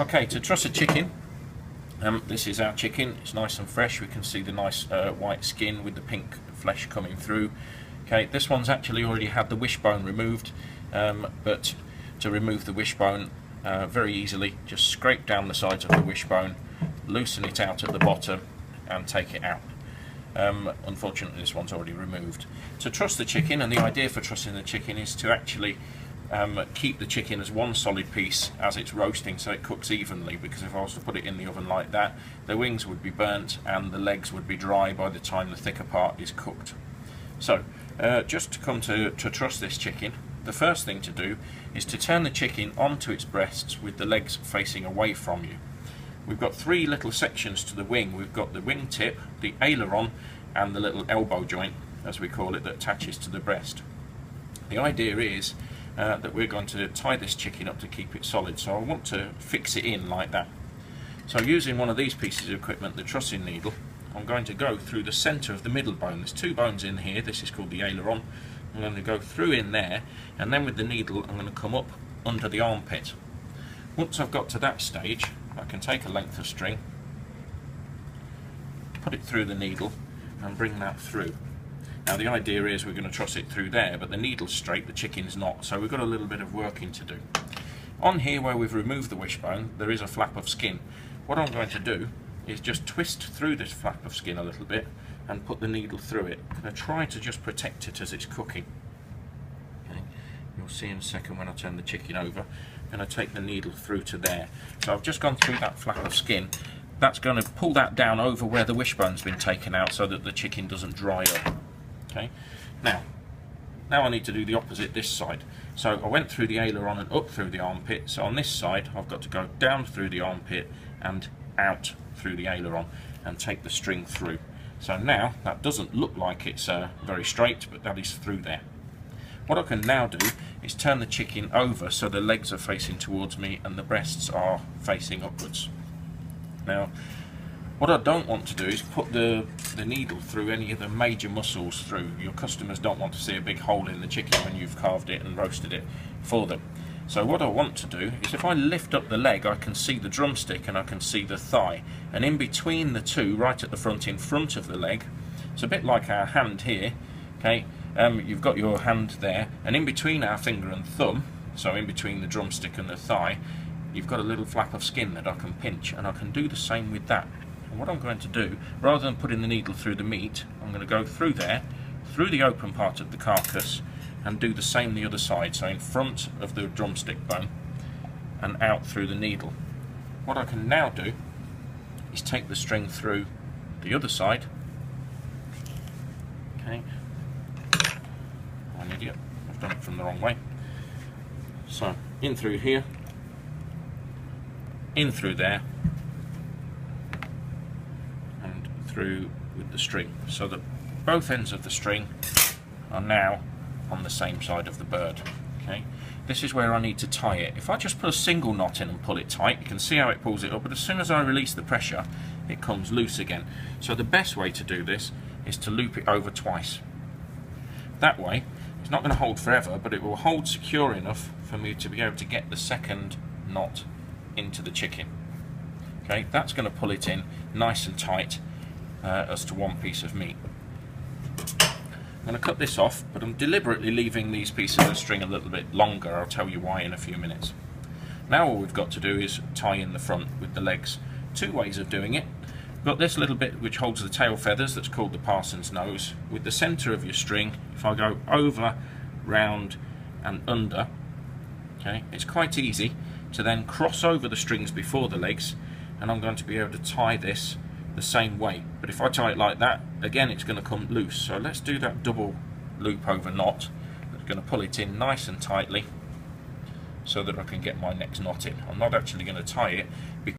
Okay, to truss a chicken, this is our chicken. It's nice and fresh. We can see the nice white skin with the pink flesh coming through. Okay, this one's actually already had the wishbone removed, but to remove the wishbone very easily, just scrape down the sides of the wishbone, loosen it out at the bottom and take it out. Unfortunately this one's already removed. To truss the chicken, and the idea for trussing the chicken is to actually keep the chicken as one solid piece as it's roasting, so it cooks evenly, because if I was to put it in the oven like that, the wings would be burnt and the legs would be dry by the time the thicker part is cooked. So just to come to truss this chicken, the first thing to do is to turn the chicken onto its breasts with the legs facing away from you. We've got three little sections to the wing. We've got the wing tip, the aileron, and the little elbow joint, as we call it, that attaches to the breast. The idea is that we're going to tie this chicken up to keep it solid, so I want to fix it in like that. So using one of these pieces of equipment, the trussing needle, I'm going to go through the centre of the middle bone. There's two bones in here. This is called the aileron. I'm going to go through in there, and then with the needle I'm going to come up under the armpit. Once I've got to that stage, I can take a length of string, put it through the needle and bring that through. Now the idea is we're going to truss it through there, but the needle's straight, the chicken's not, so we've got a little bit of working to do. On here where we've removed the wishbone, there is a flap of skin. What I'm going to do is just twist through this flap of skin a little bit and put the needle through it. I'm going to try to just protect it as it's cooking. Okay. You'll see in a second when I turn the chicken over. I'm going to take the needle through to there. So I've just gone through that flap of skin. That's going to pull that down over where the wishbone's been taken out so that the chicken doesn't dry up. Okay. Now I need to do the opposite this side. So I went through the aileron and up through the armpit. So on this side I've got to go down through the armpit and out through the aileron and take the string through. So now that doesn't look like it's very straight, but that is through there. What I can now do is turn the chicken over so the legs are facing towards me and the breasts are facing upwards. Now what I don't want to do is put the needle through any of the major muscles through. Your customers don't want to see a big hole in the chicken when you've carved it and roasted it for them. So what I want to do is, if I lift up the leg, I can see the drumstick and I can see the thigh, and in between the two, right at the front, in front of the leg, it's a bit like our hand here, okay, you've got your hand there, and in between our finger and thumb, so in between the drumstick and the thigh, you've got a little flap of skin that I can pinch, and I can do the same with that. And what I'm going to do, rather than putting the needle through the meat, I'm going to go through there, through the open part of the carcass, and do the same the other side, so in front of the drumstick bone and out through the needle. What I can now do is take the string through the other side. Okay, I'm an idiot, I've done it from the wrong way. So in through here, in through there, and through with the string, so that both ends of the string are now on the same side of the bird. Okay, this is where I need to tie it. If I just put a single knot in and pull it tight, you can see how it pulls it up, but as soon as I release the pressure it comes loose again. So the best way to do this is to loop it over twice. That way it's not going to hold forever, but it will hold secure enough for me to be able to get the second knot into the chicken. Okay, that's going to pull it in nice and tight as to one piece of meat. I'm going to cut this off, but I'm deliberately leaving these pieces of string a little bit longer. I'll tell you why in a few minutes. Now all we've got to do is tie in the front with the legs. Two ways of doing it. We've got this little bit which holds the tail feathers, that's called the parson's nose. With the centre of your string, if I go over, round and under, okay, it's quite easy to then cross over the strings before the legs, and I'm going to be able to tie this the same way. But if I tie it like that, again it's going to come loose. So let's do that double loop over knot. That's going to pull it in nice and tightly so that I can get my next knot in. I'm not actually going to tie it